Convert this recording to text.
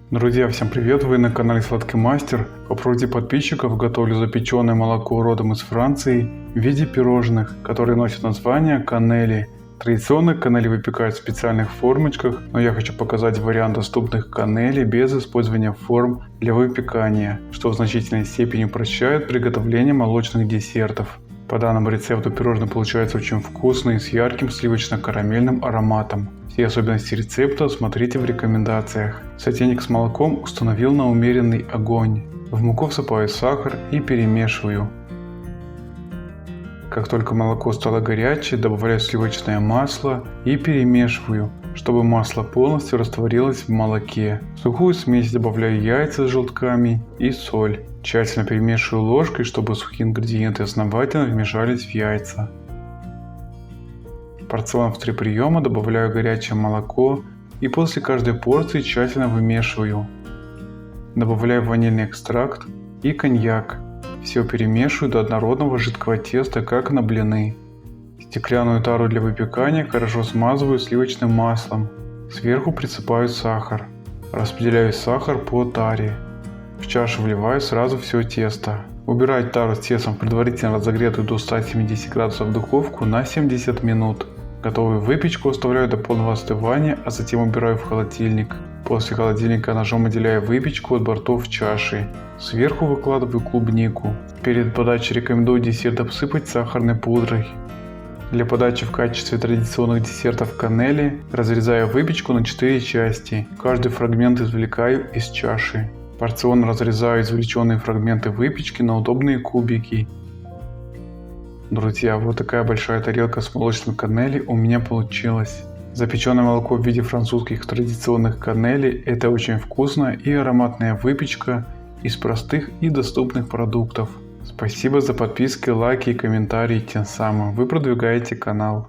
Друзья, всем привет! Вы на канале Сладкий Мастер. По просьбе подписчиков готовлю запеченное молоко родом из Франции в виде пирожных, которые носят название каннели. Традиционно каннели выпекают в специальных формочках, но я хочу показать вариант доступных каннели без использования форм для выпекания, что в значительной степени упрощает приготовление молочных десертов. По данному рецепту пирожные получаются очень вкусные, с ярким сливочно-карамельным ароматом. Все особенности рецепта смотрите в рекомендациях. Сотейник с молоком установил на умеренный огонь. В муку всыпаю сахар и перемешиваю. Как только молоко стало горячее, добавляю сливочное масло и перемешиваю, чтобы масло полностью растворилось в молоке. В сухую смесь добавляю яйца с желтками и соль. Тщательно перемешиваю ложкой, чтобы сухие ингредиенты основательно вмешались в яйца. Порционно в 3 приема добавляю горячее молоко и после каждой порции тщательно вымешиваю. Добавляю ванильный экстракт и коньяк. Все перемешиваю до однородного жидкого теста, как на блины. Стеклянную тару для выпекания хорошо смазываю сливочным маслом. Сверху присыпаю сахар. Распределяю сахар по таре. В чашу вливаю сразу все тесто. Убираю тару с тестом в предварительно разогретую до 170 градусов духовку на 70 минут. Готовую выпечку оставляю до полного остывания, а затем убираю в холодильник. После холодильника ножом отделяю выпечку от бортов чаши. Сверху выкладываю клубнику. Перед подачей рекомендую десерт обсыпать сахарной пудрой. Для подачи в качестве традиционных десертов каннели разрезаю выпечку на 4 части. Каждый фрагмент извлекаю из чаши. Порционно разрезаю извлеченные фрагменты выпечки на удобные кубики. Друзья, вот такая большая тарелка с молочным каннели у меня получилась. Запеченное молоко в виде французских традиционных каннели – это очень вкусная и ароматная выпечка из простых и доступных продуктов. Спасибо за подписки, лайки и комментарии, тем самым вы продвигаете канал.